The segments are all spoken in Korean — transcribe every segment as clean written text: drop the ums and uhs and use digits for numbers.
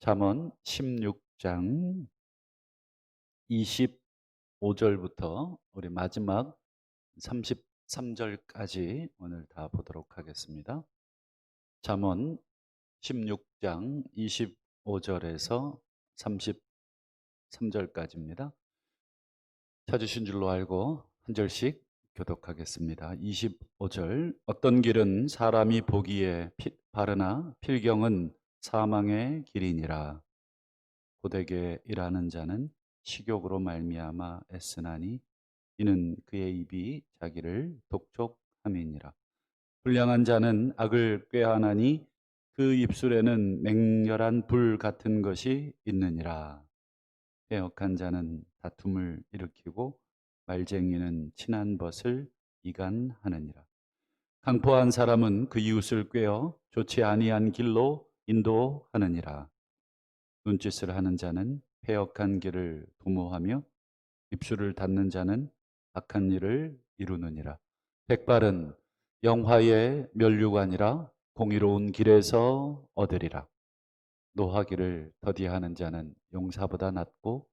잠언 16장 25절부터 우리 마지막 33절까지 오늘 다 보도록 하겠습니다. 잠언 16장 25절에서 33절까지입니다. 찾으신 줄로 알고 한 절씩 교독하겠습니다. 25절. 어떤 길은 사람이 보기에 바르나 필경은 사망의 길이니라. 고되게 일하는 자는 식욕으로 말미암아 애쓰나니 이는 그의 입이 자기를 독촉함이니라. 불량한 자는 악을 꾀하나니 그 입술에는 맹렬한 불 같은 것이 있느니라. 패역한 자는 다툼을 일으키고 말쟁이는 친한 벗을 이간하느니라. 강포한 사람은 그 이웃을 꾀어 좋지 아니한 길로 인도하느니라. 눈짓을 하는 자는 패역한 길을 도모하며 입술을 닫는 자는 악한 일을 이루느니라. 백발은 영화의 면류관이라 공의로운 길에서 얻으리라. 노하기를 더디하는 자는 용사보다 낫고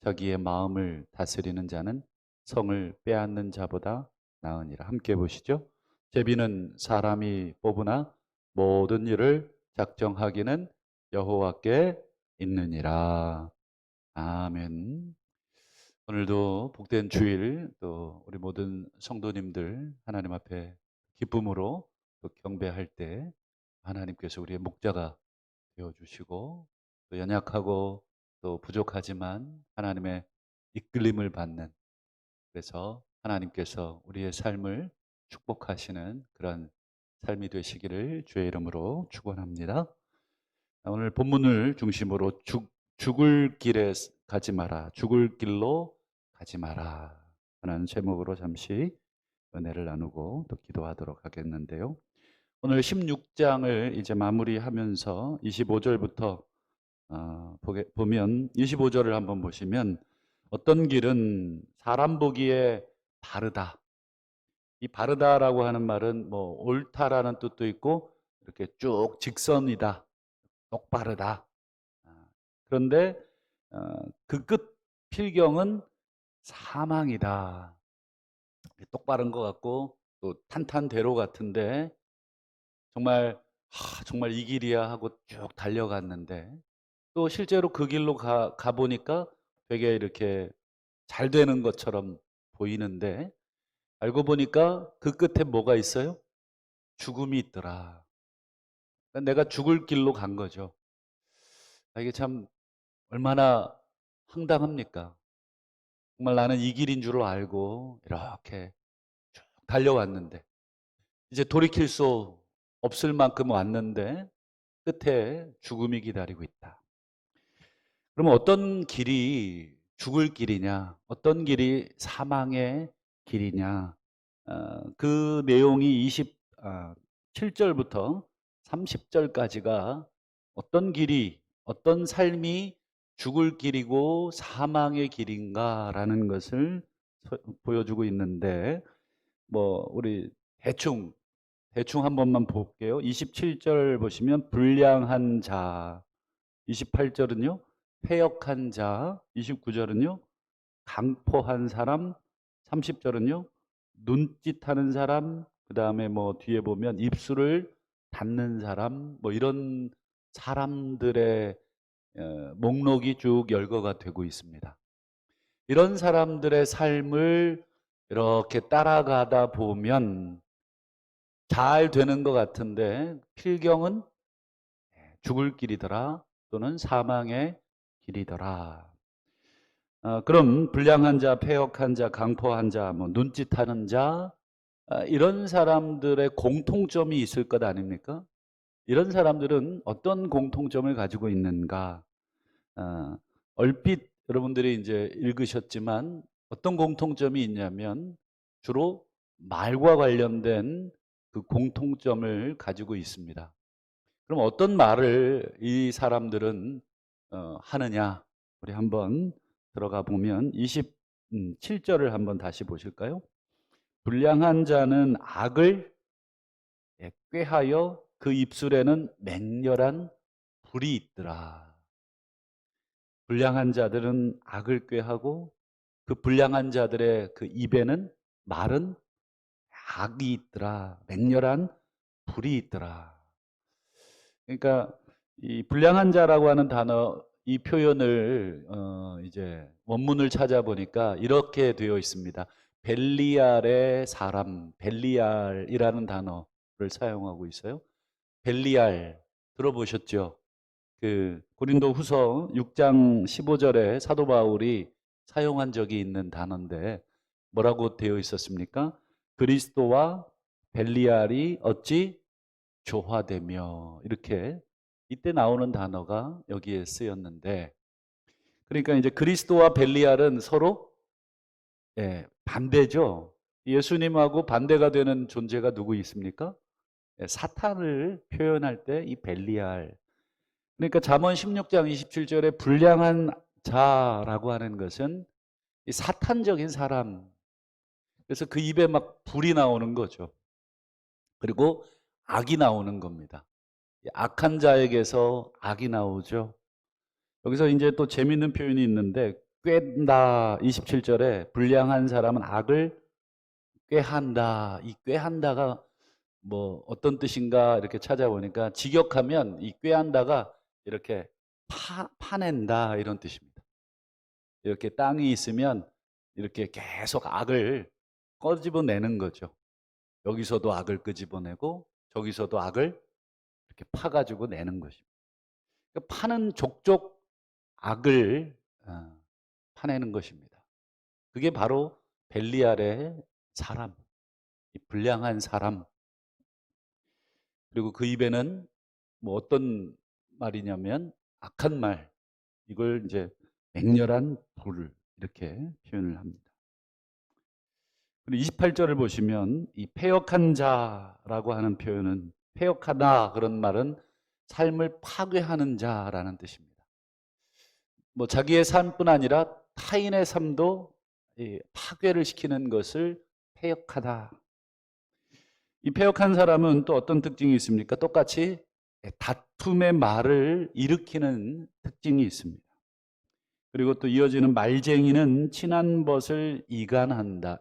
자기의 마음을 다스리는 자는 성을 빼앗는 자보다 나으니라. 함께 보시죠. 제비는 사람이 뽑으나 모든 일을 작정하기는 여호와께 있느니라. 아멘. 오늘도 복된 주일, 또 우리 모든 성도님들 하나님 앞에 기쁨으로 또 경배할 때 하나님께서 우리의 목자가 되어주시고, 또 연약하고 또 부족하지만 하나님의 이끌림을 받는, 그래서 하나님께서 우리의 삶을 축복하시는 그런 삶이 되시기를 주의 이름으로 축원합니다. 오늘 본문을 중심으로 죽을 길에 가지 마라, 죽을 길로 가지 마라 하는 제목으로 잠시 은혜를 나누고 또 기도하도록 하겠는데요. 오늘 16장을 이제 마무리하면서 25절부터 보면 25절을 한번 보시면 어떤 길은 사람 보기에 바르다. 이 바르다라고 하는 말은 뭐 옳다라는 뜻도 있고 이렇게 쭉 직선이다, 똑바르다. 그런데 그 끝 필경은 사망이다. 똑바른 것 같고 또 탄탄대로 같은데 정말 이 길이야 하고 쭉 달려갔는데 또 실제로 그 길로 가보니까 되게 이렇게 잘 되는 것처럼 보이는데 알고 보니까 그 끝에 뭐가 있어요? 죽음이 있더라. 그러니까 내가 죽을 길로 간 거죠. 이게 참 얼마나 황당합니까? 정말 나는 이 길인 줄 알고 이렇게 쭉 달려왔는데 이제 돌이킬 수 없을 만큼 왔는데 끝에 죽음이 기다리고 있다. 그러면 어떤 길이 죽을 길이냐, 어떤 길이 사망의 길이냐, 그 내용이 27절부터 30절까지가 어떤 길이, 어떤 삶이 죽을 길이고 사망의 길인가라는 것을 보여주고 있는데, 우리 대충 한 번만 볼게요. 27절 보시면 불량한 자, 28절은요 패역한 자, 29절은요 강포한 사람, 30절은요 눈짓하는 사람, 그 다음에 뒤에 보면 입술을 닫는 사람, 이런 사람들의 목록이 쭉 열거가 되고 있습니다. 이런 사람들의 삶을 이렇게 따라가다 보면 잘 되는 것 같은데 필경은 죽을 길이더라, 또는 사망의 길이더라. 그럼 불량한 자, 패역한 자, 강포한 자, 눈짓하는 자, 이런 사람들의 공통점이 있을 것 아닙니까? 이런 사람들은 어떤 공통점을 가지고 있는가? 얼핏 여러분들이 이제 읽으셨지만 어떤 공통점이 있냐면 주로 말과 관련된 그 공통점을 가지고 있습니다. 그럼 어떤 말을 이 사람들은 하느냐? 우리 한번 들어가 보면 27절을 한번 다시 보실까요? 불량한 자는 악을 꾀하여 그 입술에는 맹렬한 불이 있더라. 불량한 자들은 악을 꾀하고 그 불량한 자들의 그 입에는 말은 악이 있더라. 맹렬한 불이 있더라. 그러니까 이 불량한 자라고 하는 단어, 이 표현을 이제 원문을 찾아보니까 이렇게 되어 있습니다. 벨리알의 사람, 벨리알이라는 단어를 사용하고 있어요. 벨리알 들어보셨죠? 그 고린도 후서 6장 15절에 사도 바울이 사용한 적이 있는 단어인데 뭐라고 되어 있었습니까? 그리스도와 벨리알이 어찌 조화되며, 이렇게 이때 나오는 단어가 여기에 쓰였는데, 그러니까 이제 그리스도와 벨리알은 서로 반대죠. 예수님하고 반대가 되는 존재가 누구 있습니까? 사탄을 표현할 때 이 벨리알. 그러니까 잠언 16장 27절에 불량한 자라고 하는 것은 이 사탄적인 사람. 그래서 그 입에 막 불이 나오는 거죠. 그리고 악이 나오는 겁니다. 악한 자에게서 악이 나오죠. 여기서 이제 또 재밌는 표현이 있는데, 꾀한다 27절에 불량한 사람은 악을 꾀한다. 이 꾀한다가 뭐 어떤 뜻인가 이렇게 찾아보니까 직역하면 이 꾀한다가 이렇게 파낸다 이런 뜻입니다. 이렇게 땅이 있으면 이렇게 계속 악을 꺼집어내는 거죠. 여기서도 악을 끄집어내고 저기서도 악을 이렇게 파가지고 내는 것입니다. 그러니까 파는 족족 악을 파내는 것입니다. 그게 바로 벨리알의 사람, 이 불량한 사람. 그리고 그 입에는 뭐 어떤 말이냐면 악한 말, 이걸 이제 맹렬한 불, 이렇게 표현을 합니다. 그리고 28절을 보시면 이 패역한 자라고 하는 표현은, 패역하다 그런 말은 삶을 파괴하는 자라는 뜻입니다. 뭐 자기의 삶뿐 아니라 타인의 삶도 파괴를 시키는 것을 패역하다. 이 패역한 사람은 또 어떤 특징이 있습니까? 똑같이 다툼의 말을 일으키는 특징이 있습니다. 그리고 또 이어지는 말쟁이는 친한 벗을 이간한다.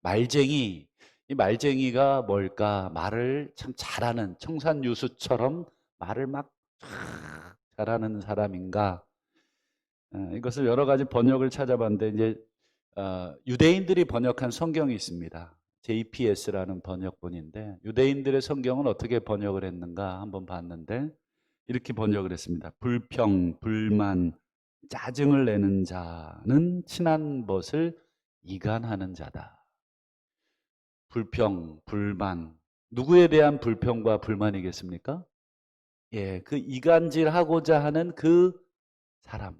말쟁이, 이 말쟁이가 뭘까? 말을 참 잘하는, 청산유수처럼 말을 막 잘하는 사람인가? 이것을 여러 가지 번역을 찾아봤는데 이제 유대인들이 번역한 성경이 있습니다. JPS라는 번역본인데 유대인들의 성경은 어떻게 번역을 했는가 한번 봤는데 이렇게 번역을 했습니다. 불평, 불만, 짜증을 내는 자는 친한 벗을 이간하는 자다. 불평, 불만, 누구에 대한 불평과 불만이겠습니까? 그 이간질하고자 하는 그 사람.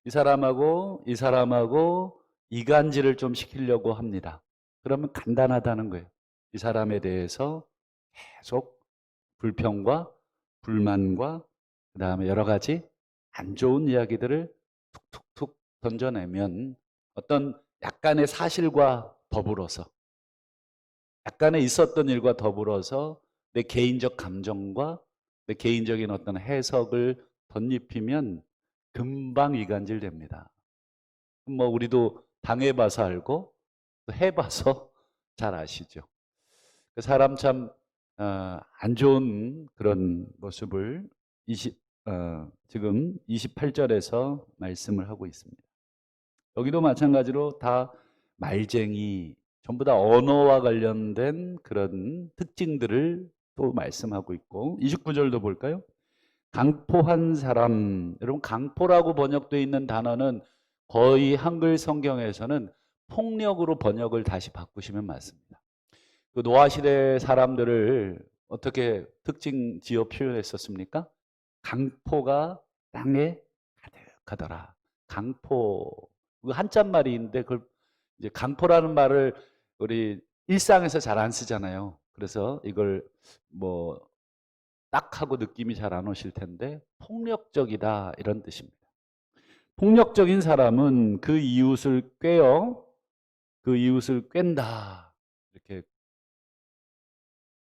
이 사람하고 이 사람하고 이간질을 좀 시키려고 합니다. 그러면 간단하다는 거예요. 이 사람에 대해서 계속 불평과 불만과 그다음에 여러 가지 안 좋은 이야기들을 툭툭툭 던져내면 어떤 약간의 사실과 더불어서, 약간의 있었던 일과 더불어서 내 개인적 감정과 내 개인적인 어떤 해석을 덧입히면 금방 이간질 됩니다. 뭐 우리도 당해봐서 알고 또 해봐서 잘 아시죠. 사람 참 안 좋은 그런 모습을 지금 28절에서 말씀을 하고 있습니다. 여기도 마찬가지로 다 말쟁이, 전부 다 언어와 관련된 그런 특징들을 또 말씀하고 있고, 29절도 볼까요? 강포한 사람. 여러분, 강포라고 번역되어 있는 단어는 거의 한글 성경에서는 폭력으로 번역을 다시 바꾸시면 맞습니다. 그 노아 시대 사람들을 어떻게 특징 지어 표현했었습니까? 강포가 땅에 가득하더라. 강포. 그 한자말인데 그걸 이제 강포라는 말을 우리 일상에서 잘 안 쓰잖아요. 그래서 이걸 뭐 딱 하고 느낌이 잘 안 오실 텐데 폭력적이다 이런 뜻입니다. 폭력적인 사람은 그 이웃을 꿰어 그 이웃을 꿰다. 이렇게,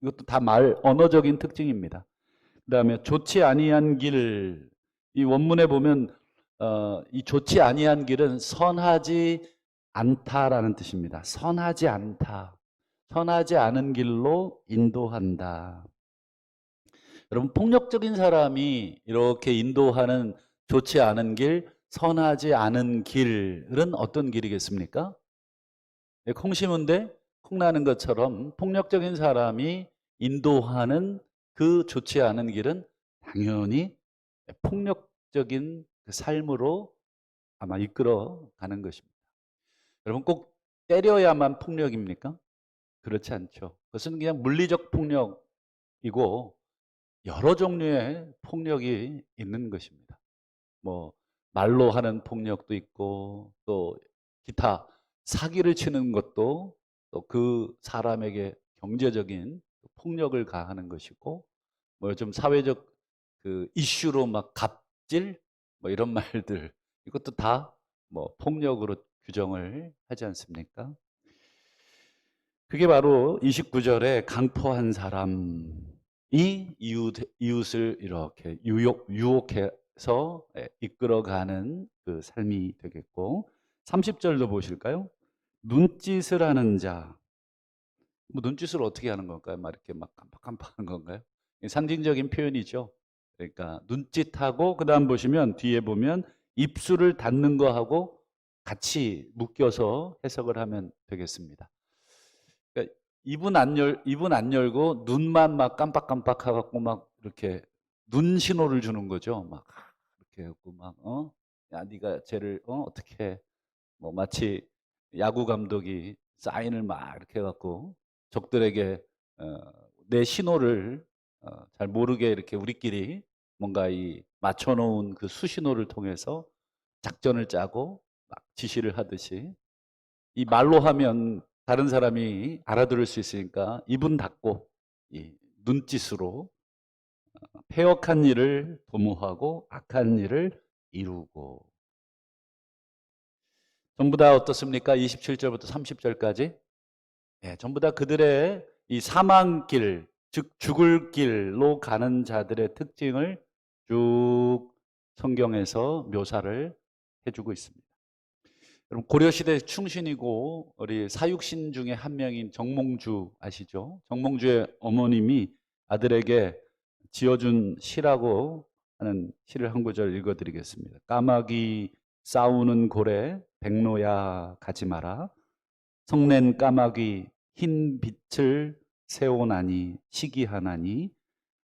이것도 다 언어적인 특징입니다. 그다음에 좋지 아니한 길, 이 원문에 보면 이 좋지 아니한 길은 선하지 않다라는 뜻입니다. 선하지 않다. 선하지 않은 길로 인도한다. 여러분, 폭력적인 사람이 이렇게 인도하는 좋지 않은 길, 선하지 않은 길은 어떤 길이겠습니까? 예, 콩 심은데 콩 나는 것처럼 폭력적인 사람이 인도하는 그 좋지 않은 길은 당연히 폭력적인 그 삶으로 아마 이끌어 가는 것입니다. 여러분, 꼭 때려야만 폭력입니까? 그렇지 않죠. 그것은 그냥 물리적 폭력이고 여러 종류의 폭력이 있는 것입니다. 뭐 말로 하는 폭력도 있고 또 기타 사기를 치는 것도 또 그 사람에게 경제적인 폭력을 가하는 것이고 뭐 좀 사회적 그 이슈로 막 갑질 뭐 이런 말들 이것도 다 뭐 폭력으로 규정을 하지 않습니까? 그게 바로 29절에 강포한 사람이 이웃을 이렇게 유혹해서 이끌어가는 그 삶이 되겠고 30절도 보실까요? 눈짓을 하는 자. 뭐 눈짓을 어떻게 하는 건가요? 막 이렇게 막 깜빡깜빡하는 건가요? 상징적인 표현이죠. 그러니까 눈짓하고 그다음 보시면 뒤에 보면 입술을 닫는 거하고 같이 묶여서 해석을 하면 되겠습니다. 그러니까 입은 안 열고 눈만 막 깜빡깜빡 해갖고 막 이렇게 눈 신호를 주는 거죠. 막 이렇게 해갖고 막 야 네가 쟤를 어떻게 뭐 마치 야구 감독이 사인을 막 이렇게 해갖고 적들에게 어, 내 신호를 잘 모르게 이렇게 우리끼리 뭔가 이 맞춰놓은 그 수신호를 통해서 작전을 짜고 막 지시를 하듯이 이 말로 하면 다른 사람이 알아들을 수 있으니까 입은 닫고 이 눈짓으로 패역한 일을 도모하고 악한 일을 이루고 전부 다 어떻습니까? 27절부터 30절까지 전부 다 그들의 이 사망길 즉 죽을 길로 가는 자들의 특징을 쭉 성경에서 묘사를 해주고 있습니다. 여러분 고려시대 충신이고 우리 사육신 중에 한 명인 정몽주 아시죠? 정몽주의 어머님이 아들에게 지어준 시라고 하는 시를 한 구절 읽어드리겠습니다. 까마귀 싸우는 고래 백로야 가지 마라. 성낸 까마귀 흰 빛을 세워나니 시기하나니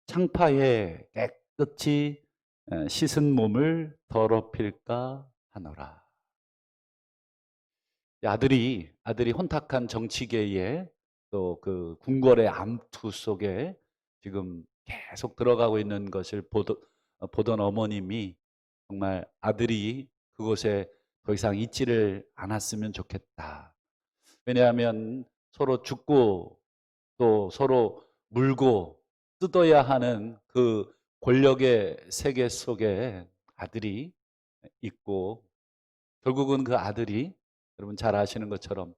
창파에 깨끗이 씻은 몸을 더럽힐까 하노라. 아들이 혼탁한 정치계에 또 그 궁궐의 암투 속에 지금 계속 들어가고 있는 것을 보던 어머님이 정말 아들이 그곳에 더 이상 있지를 않았으면 좋겠다. 왜냐하면 서로 죽고 또 서로 물고 뜯어야 하는 그 권력의 세계 속에 아들이 있고 결국은 그 아들이 여러분 잘 아시는 것처럼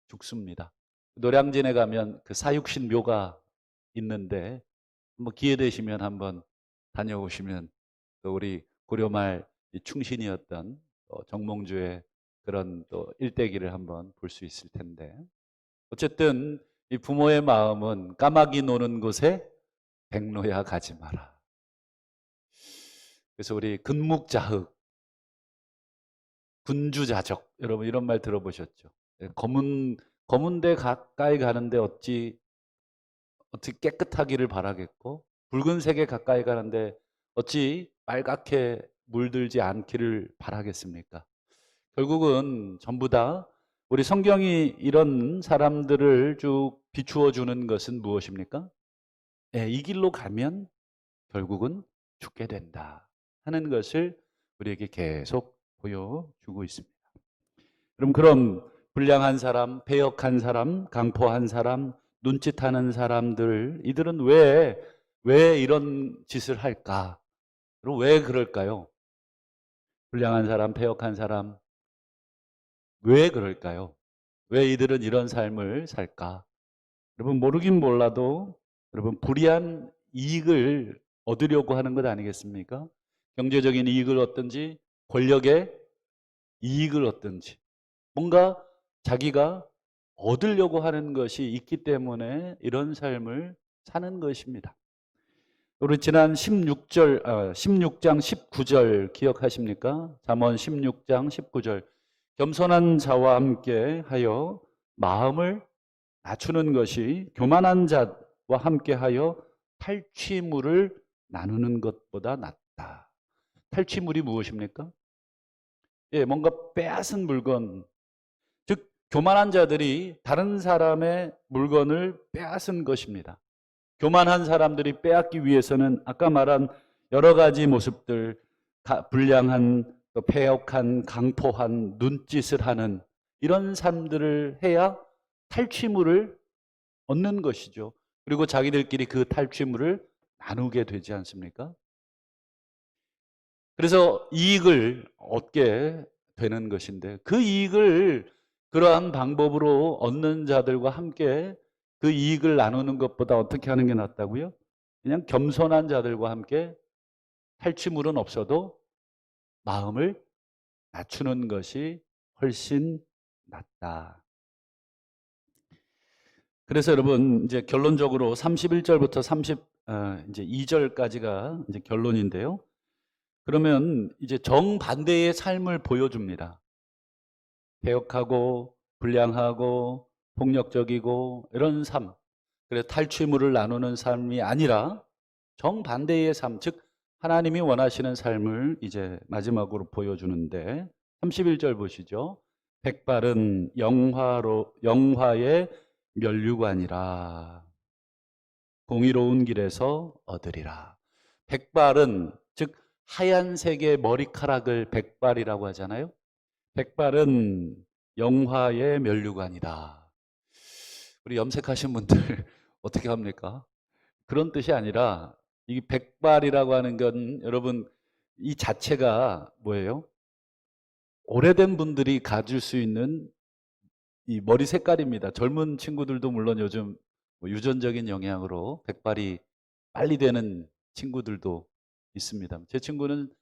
죽습니다. 노량진에 가면 그 사육신 묘가 있는데 한번 기회 되시면 한번 다녀오시면 또 우리 고려말 충신이었던 정몽주의 그런 또 일대기를 한번 볼 수 있을 텐데 어쨌든 이 부모의 마음은 까마귀 노는 곳에 백로야 가지 마라. 그래서 우리 근묵자흑 군주자적 여러분 이런 말 들어보셨죠? 예, 검은 데 가까이 가는데 어찌 깨끗하기를 바라겠고 붉은색에 가까이 가는데 어찌 빨갛게 물들지 않기를 바라겠습니까? 결국은 전부 다 우리 성경이 이런 사람들을 쭉 비추어 주는 것은 무엇입니까? 예, 이 길로 가면 결국은 죽게 된다 하는 것을 우리에게 계속 보여주고 있습니다. 그럼 불량한 사람, 배역한 사람, 강포한 사람, 눈짓하는 사람들 이들은 왜 이런 짓을 할까? 그리고 왜 그럴까요? 불량한 사람, 배역한 사람 왜 그럴까요? 왜 이들은 이런 삶을 살까? 여러분 모르긴 몰라도 여러분 불이한 이익을 얻으려고 하는 것 아니겠습니까? 경제적인 이익을 얻든지 권력의 이익을 얻든지 뭔가 자기가 얻으려고 하는 것이 있기 때문에 이런 삶을 사는 것입니다. 우리 지난 16장 19절 기억하십니까? 잠언 16장 19절. 겸손한 자와 함께 하여 마음을 낮추는 것이 교만한 자와 함께 하여 탈취물을 나누는 것보다 낫다. 탈취물이 무엇입니까? 예, 뭔가 빼앗은 물건, 즉 교만한 자들이 다른 사람의 물건을 빼앗은 것입니다. 교만한 사람들이 빼앗기 위해서는 아까 말한 여러 가지 모습들, 불량한, 패역한, 강포한, 눈짓을 하는 이런 삶들을 해야 탈취물을 얻는 것이죠. 그리고 자기들끼리 그 탈취물을 나누게 되지 않습니까? 그래서 이익을 얻게 되는 것인데 그 이익을 그러한 방법으로 얻는 자들과 함께 그 이익을 나누는 것보다 어떻게 하는 게 낫다고요? 그냥 겸손한 자들과 함께 탈취물은 없어도 마음을 낮추는 것이 훨씬 낫다. 그래서 여러분 이제 결론적으로 31절부터 32절까지가 이제 결론인데요. 그러면 이제 정반대의 삶을 보여줍니다. 배역하고 불량하고 폭력적이고 이런 삶. 그래서 탈취물을 나누는 삶이 아니라 정반대의 삶, 즉 하나님이 원하시는 삶을 이제 마지막으로 보여주는데 31절 보시죠. 백발은 영화의 면류관이라 공의로운 길에서 얻으리라. 백발은 즉 하얀색의 머리카락을 백발이라고 하잖아요. 백발은 영화의 면류관이다. 우리 염색하신 분들 어떻게 합니까? 그런 뜻이 아니라 이 백발이라고 하는 건 여러분 이 자체가 뭐예요? 오래된 분들이 가질 수 있는 이 머리 색깔입니다. 젊은 친구들도 물론 요즘 뭐 유전적인 영향으로 백발이 빨리 되는 친구들도 있습니다. 제 친구는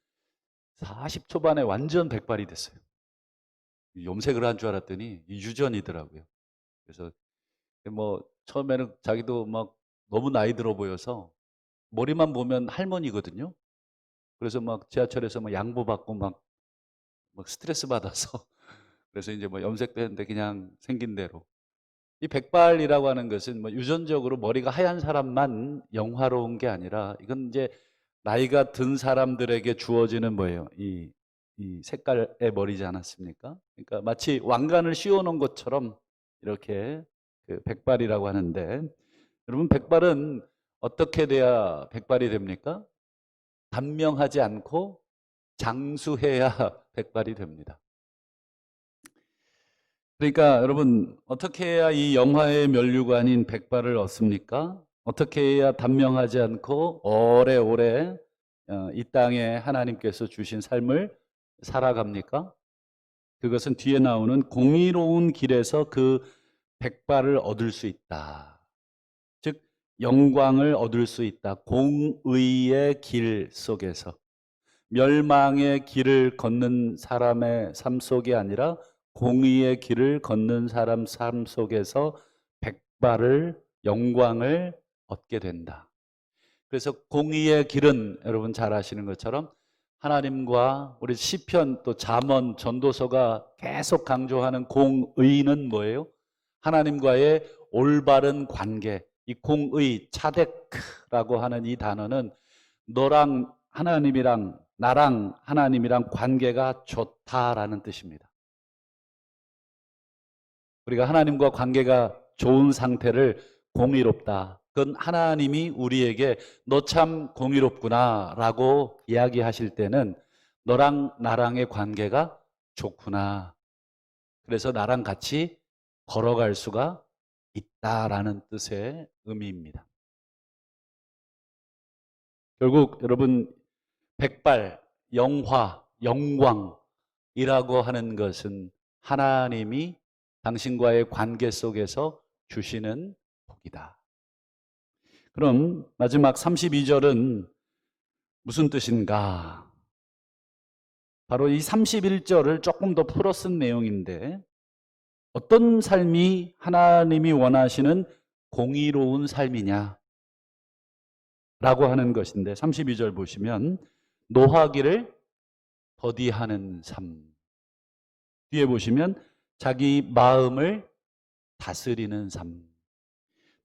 40 초반에 완전 백발이 됐어요. 염색을 한 줄 알았더니 유전이더라고요. 그래서 뭐 처음에는 자기도 막 너무 나이 들어 보여서 머리만 보면 할머니거든요. 그래서 막 지하철에서 막 양보받고 막 스트레스 받아서 그래서 이제 뭐 염색도 했는데 그냥 생긴 대로. 이 백발이라고 하는 것은 뭐 유전적으로 머리가 하얀 사람만 영화로운 게 아니라 이건 이제 나이가 든 사람들에게 주어지는 뭐예요? 이 색깔의 머리지 않았습니까? 그러니까 마치 왕관을 씌워놓은 것처럼 이렇게 그 백발이라고 하는데 여러분 백발은 어떻게 돼야 백발이 됩니까? 단명하지 않고 장수해야 백발이 됩니다. 그러니까 여러분 어떻게 해야 이 영화의 면류관인 백발을 얻습니까? 어떻게 해야 단명하지 않고 오래오래 이 땅에 하나님께서 주신 삶을 살아갑니까? 그것은 뒤에 나오는 공의로운 길에서 그 백발을 얻을 수 있다. 즉 영광을 얻을 수 있다. 공의의 길 속에서 멸망의 길을 걷는 사람의 삶 속이 아니라 공의의 길을 걷는 사람 삶 속에서 백발을 영광을 얻게 된다. 그래서 공의의 길은 여러분 잘 아시는 것처럼 하나님과 우리 시편 또 잠언 전도서가 계속 강조하는 공의는 뭐예요? 하나님과의 올바른 관계. 이 공의 차데크라고 하는 이 단어는 너랑 하나님이랑 나랑 하나님이랑 관계가 좋다라는 뜻입니다. 우리가 하나님과 관계가 좋은 상태를 공의롭다. 그건 하나님이 우리에게 너 참 공의롭구나 라고 이야기하실 때는 너랑 나랑의 관계가 좋구나. 그래서 나랑 같이 걸어갈 수가 있다라는 뜻의 의미입니다. 결국 여러분 백발, 영화, 영광이라고 하는 것은 하나님이 당신과의 관계 속에서 주시는 복이다. 그럼 마지막 32절은 무슨 뜻인가? 바로 이 31절을 조금 더 풀어 쓴 내용인데, 어떤 삶이 하나님이 원하시는 공의로운 삶이냐 라고 하는 것인데, 32절 보시면 노하기를 더디하는 삶, 뒤에 보시면 자기 마음을 다스리는 삶.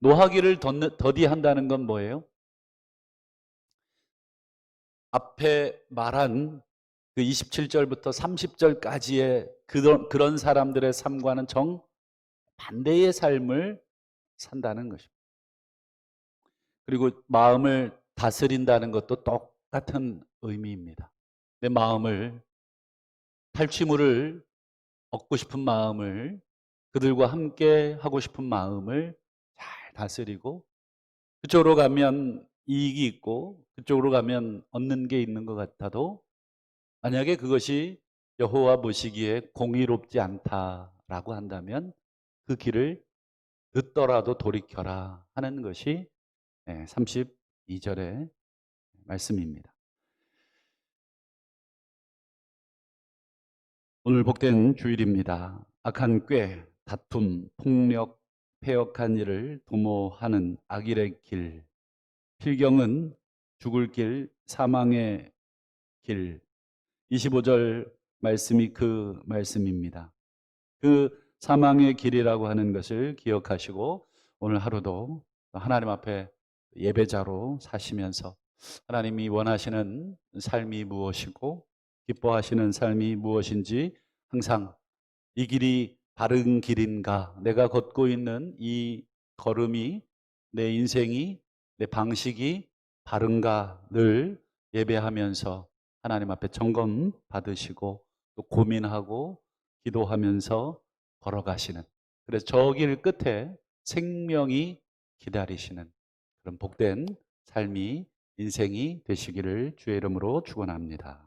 노하기를 더디한다는 건 뭐예요? 앞에 말한 그 27절부터 30절까지의 그런 사람들의 삶과는 정반대의 삶을 산다는 것입니다. 그리고 마음을 다스린다는 것도 똑같은 의미입니다. 내 마음을, 탈취물을 얻고 싶은 마음을, 그들과 함께 하고 싶은 마음을 잘 다스리고, 그쪽으로 가면 이익이 있고 그쪽으로 가면 얻는 게 있는 것 같아도, 만약에 그것이 여호와 보시기에 공의롭지 않다라고 한다면 그 길을 듣더라도 돌이켜라 하는 것이 32절의 말씀입니다. 오늘 복된 주일입니다. 악한 꾀, 다툼, 폭력, 패역한 일을 도모하는 악일의 길, 필경은 죽을 길, 사망의 길. 25절 말씀이 그 말씀입니다. 그 사망의 길이라고 하는 것을 기억하시고, 오늘 하루도 하나님 앞에 예배자로 사시면서 하나님이 원하시는 삶이 무엇이고 기뻐하시는 삶이 무엇인지 항상 이 길이 바른 길인가, 내가 걷고 있는 이 걸음이, 내 인생이, 내 방식이 바른가 늘 예배하면서 하나님 앞에 점검 받으시고 또 고민하고 기도하면서 걸어가시는, 그래서 저 길 끝에 생명이 기다리시는 그런 복된 삶이, 인생이 되시기를 주의 이름으로 축원합니다.